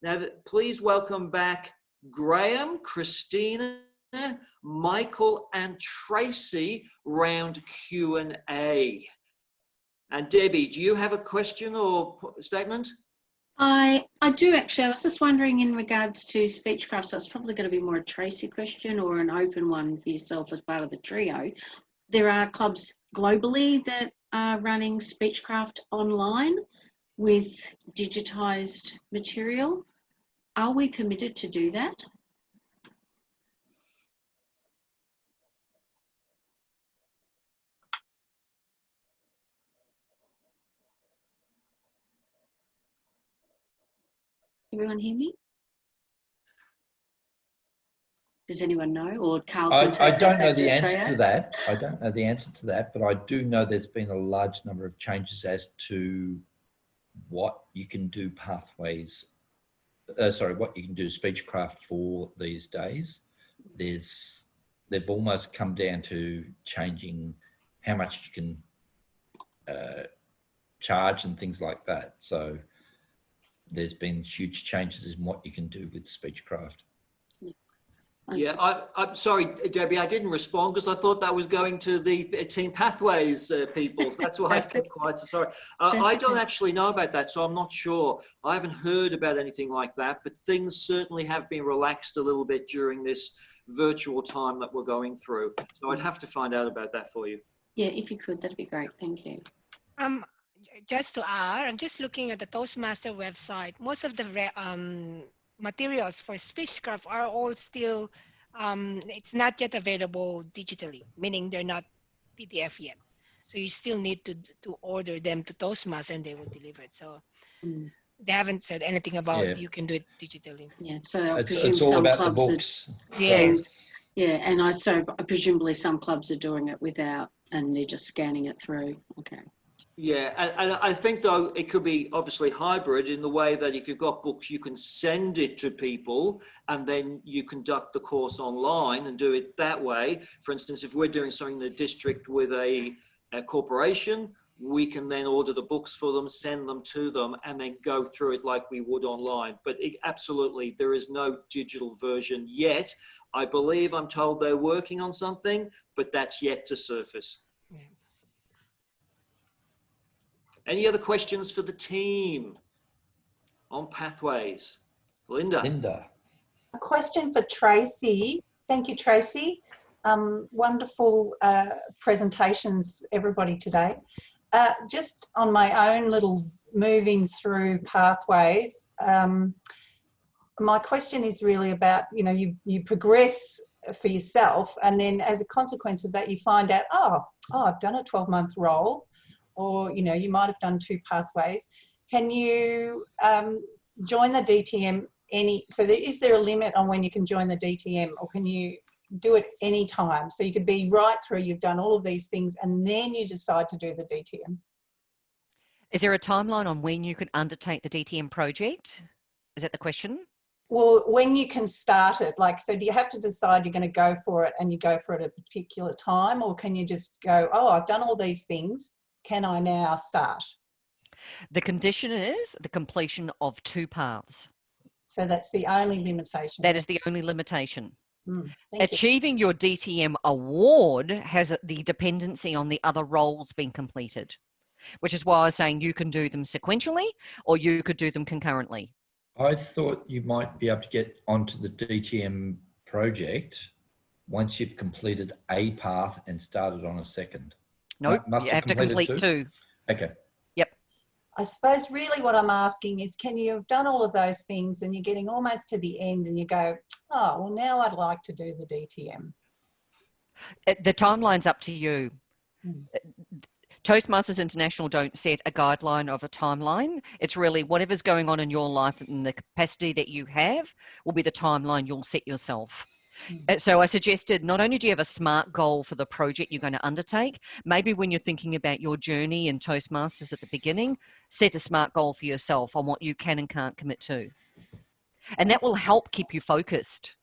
Now, please welcome back Graeme, Christina, Michael, and Tracy round Q&A. And Debbie, do you have a question or statement? I do actually. I was just wondering in regards to Speechcraft, so it's probably going to be more a Tracy question or an open one for yourself as part of the trio. There are clubs globally that are running Speechcraft online with digitised material. Are we permitted to do that? Everyone hear me? Does anyone know? Or Karl? I don't know the answer to that. I don't know the answer to that, but I do know there's been a large number of changes as to what you can do pathways. What you can do Speechcraft for these days. They've almost come down to changing how much you can charge and things like that. So there's been huge changes in what you can do with Speechcraft. Yeah, I'm sorry, Debbie, I didn't respond because I thought that was going to the Team Pathways people. That's why I kept quiet, so sorry. I don't actually know about that, so I'm not sure. I haven't heard about anything like that, but things certainly have been relaxed a little bit during this virtual time that we're going through. So I'd have to find out about that for you. Yeah, if you could, that'd be great. Thank you. Just to add, I'm just looking at the Toastmaster website. Most of the materials for Speechcraft are all still, it's not yet available digitally, meaning they're not PDF yet. So you still need to order them to Toastmaster and they will deliver it. So they haven't said anything about you can do it digitally. Yeah, so I presume it's all some about clubs the books. Yeah. Yeah, and presumably some clubs are doing it without, and they're just scanning it through. Okay. Yeah, and I think, though, it could be obviously hybrid in the way that if you've got books, you can send it to people and then you conduct the course online and do it that way. For instance, if we're doing something in the district with a corporation, we can then order the books for them, send them to them, and then go through it like we would online. But absolutely, there is no digital version yet. I believe, I'm told they're working on something, but that's yet to surface. Yeah. Any other questions for the team on Pathways? Linda. A question for Tracy. Thank you, Tracy. Wonderful presentations, everybody, today. Just on my own little moving through Pathways, my question is really about, you progress for yourself, and then as a consequence of that, you find out, oh, I've done a 12-month role, or, you might have done 2 pathways. Can you join the DTM is there a limit on when you can join the DTM, or can you do it any time? So you could be right through, you've done all of these things, and then you decide to do the DTM. Is there a timeline on when you could undertake the DTM project? Is that the question? Well, when you can start it, so do you have to decide you're going to go for it and you go for it at a particular time, or can you just go, oh, I've done all these things, can I now start? The condition is the completion of 2 paths. So that's the only limitation. That is the only limitation. Achieving your DTM award has the dependency on the other roles being completed, which is why I was saying you can do them sequentially or you could do them concurrently. I thought you might be able to get onto the DTM project once you've completed a path and started on a second. No, you have to complete 2. Okay. Yep. I suppose really what I'm asking is, can you have done all of those things and you're getting almost to the end and you go, oh, well, now I'd like to do the DTM? The timeline's up to you. Toastmasters International don't set a guideline of a timeline. It's really whatever's going on in your life and the capacity that you have will be the timeline you'll set yourself. So I suggested not only do you have a SMART goal for the project you're going to undertake, maybe when you're thinking about your journey in Toastmasters at the beginning, set a SMART goal for yourself on what you can and can't commit to. And that will help keep you focused.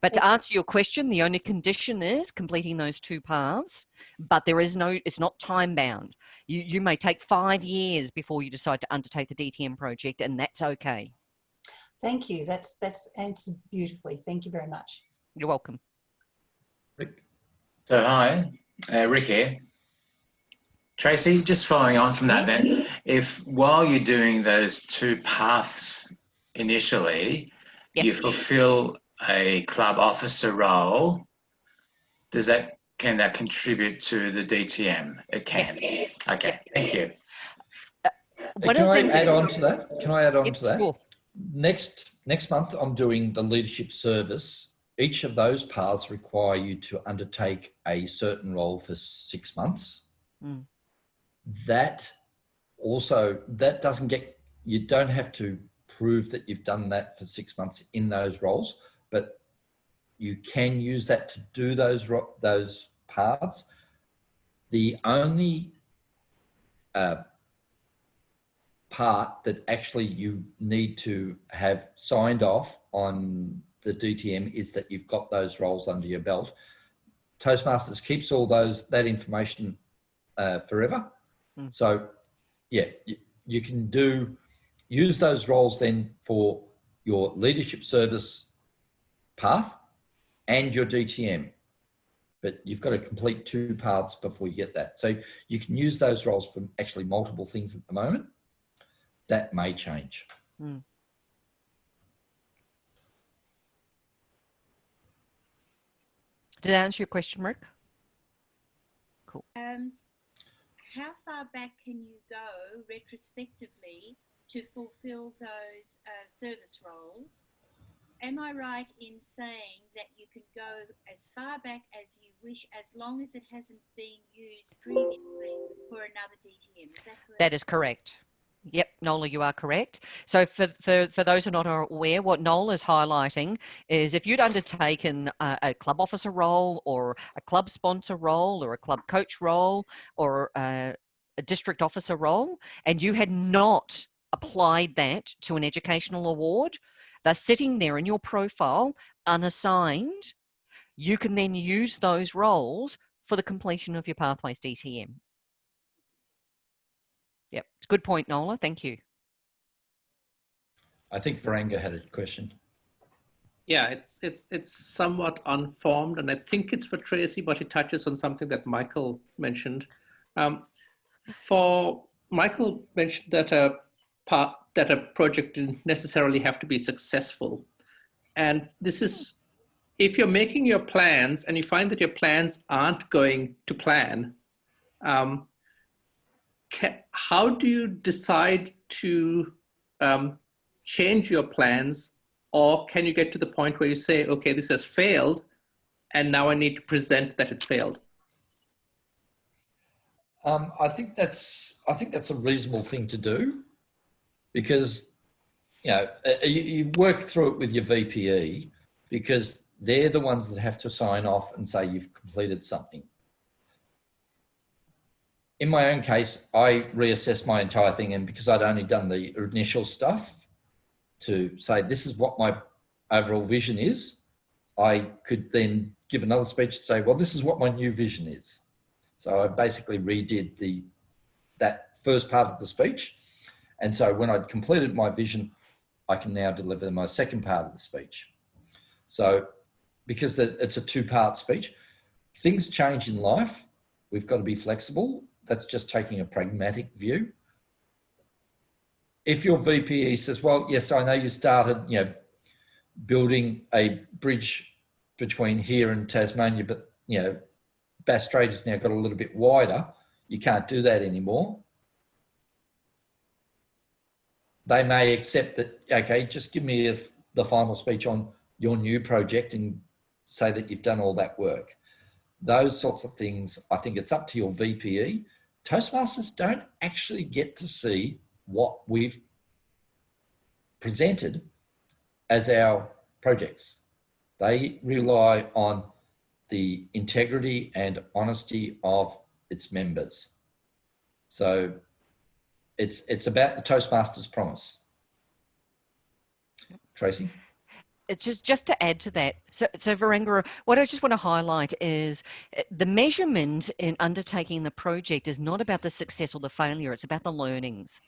But to answer your question, the only condition is completing those 2 paths, but it's not time bound. You may take 5 years before you decide to undertake the DTM project, and that's okay. Thank you. That's answered beautifully. Thank you very much. You're welcome. Rick? So hi, Rick here. Tracy, just following on from that then, if while you're doing those 2 paths initially, Yes. you fulfill a club officer role, can that contribute to the DTM? It can. Yes. Okay, Yep. thank you. Can I add on to that? Yep, sure. Next month, I'm doing the leadership service. Each of those paths require you to undertake a certain role for 6 months. Mm. That doesn't get, you don't have to prove that you've done that for 6 months in those roles, but you can use that to do those paths. The only part that actually you need to have signed off on the DTM is that you've got those roles under your belt. Toastmasters keeps all that information forever. Mm. So yeah, you can use those roles then for your leadership service path and your DTM. But you've got to complete 2 paths before you get that. So you can use those roles for actually multiple things at the moment. That may change. Mm. Did that answer your question, Rick? Cool. How far back can you go retrospectively to fulfill those service roles? Am I right in saying that you can go as far back as you wish, as long as it hasn't been used previously for another DTM? Is that correct? That is correct. Yep, Nola, you are correct. So for those who are not aware, what Nola is highlighting is if you'd undertaken a club officer role or a club sponsor role or a club coach role or a district officer role, and you had not applied that to an educational award, they're sitting there in your profile unassigned. You can then use those roles for the completion of your Pathways DTM. Yep, good point, Nola. Thank you. I think Viranga had a question. Yeah, it's somewhat unformed, and I think it's for Tracy, but it touches on something that Michael mentioned. Michael mentioned that a project didn't necessarily have to be successful, and this is if you're making your plans and you find that your plans aren't going to plan. How do you decide to change your plans, or can you get to the point where you say, okay, this has failed and now I need to present that it's failed? I think that's a reasonable thing to do, because you work through it with your VPE, because they're the ones that have to sign off and say you've completed something. In my own case, I reassessed my entire thing, and because I'd only done the initial stuff to say this is what my overall vision is, I could then give another speech to say, well, this is what my new vision is. So I basically redid that first part of the speech. And so when I'd completed my vision, I can now deliver my second part of the speech. So because it's a 2-part speech, things change in life. We've got to be flexible. That's just taking a pragmatic view. If your VPE says, well, yes, I know you started, building a bridge between here and Tasmania, but, Bass Strait has now got a little bit wider. You can't do that anymore. They may accept that, okay, just give me the final speech on your new project and say that you've done all that work. Those sorts of things, I think it's up to your VPE. Toastmasters don't actually get to see what we've presented as our projects. They rely on the integrity and honesty of its members. So it's about the Toastmasters promise. Tracy? Just to add to that, so Viranga, what I just want to highlight is the measurement in undertaking the project is not about the success or the failure, it's about the learnings.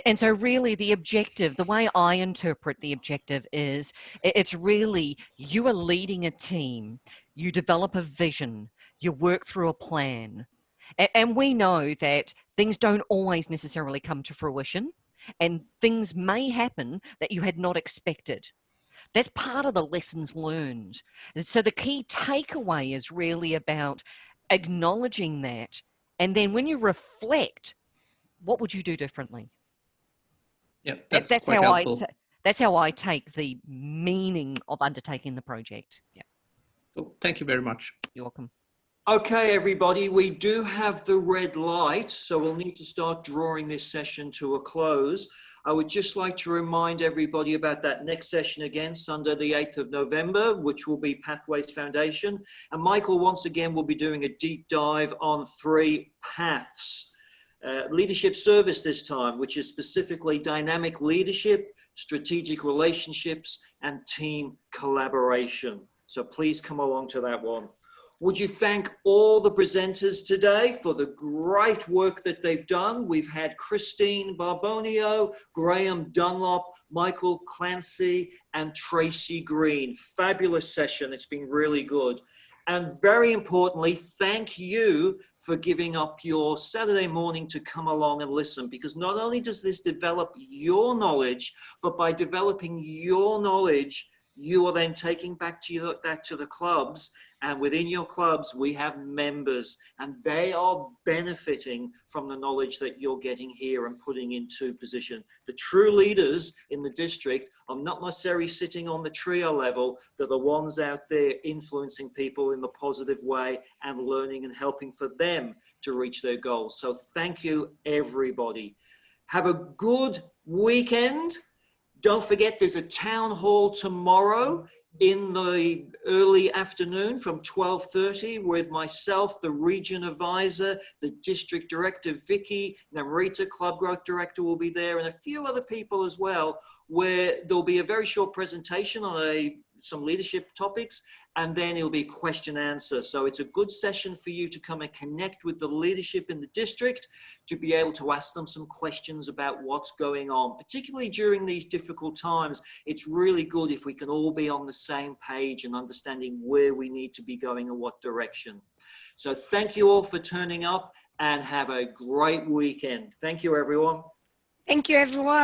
And so really the objective, the way I interpret the objective is, it's really you are leading a team, you develop a vision, you work through a plan. And we know that things don't always necessarily come to fruition, and things may happen that you had not expected. That's part of the lessons learned. And so the key takeaway is really about acknowledging that. And then when you reflect, what would you do differently? Yeah, that's quite helpful. That's how I take the meaning of undertaking the project. Yeah. Cool. Thank you very much. You're welcome. Okay, everybody, we do have the red light, so we'll need to start drawing this session to a close. I would just like to remind everybody about that next session again, Sunday the 8th of November, which will be Pathways Foundation. And Michael, once again, will be doing a deep dive on 3 paths. Leadership service this time, which is specifically dynamic leadership, strategic relationships, and team collaboration. So please come along to that one. Would you thank all the presenters today for the great work that they've done? We've had Christina Barbonio, Graeme Dunlop, Michael Clancy, and Tracy Green. Fabulous session. It's been really good. And very importantly, thank you for giving up your Saturday morning to come along and listen, because not only does this develop your knowledge, but by developing your knowledge, you are then taking back to the clubs. And within your clubs, we have members, and they are benefiting from the knowledge that you're getting here and putting into position. The true leaders in the district are not necessarily sitting on the trio level. They're the ones out there influencing people in the positive way and learning and helping for them to reach their goals. So thank you, everybody. Have a good weekend. Don't forget, there's a town hall tomorrow in the early afternoon from 12:30 with myself, the region advisor, the district director, Vicky, Namrita, club growth director will be there, and a few other people as well, where there'll be a very short presentation on some leadership topics, and then it'll be question answer. So it's a good session for you to come and connect with the leadership in the district, to be able to ask them some questions about what's going on. Particularly during these difficult times, it's really good if we can all be on the same page and understanding where we need to be going and what direction. So thank you all for turning up, and have a great weekend. Thank you, everyone. Thank you, everyone.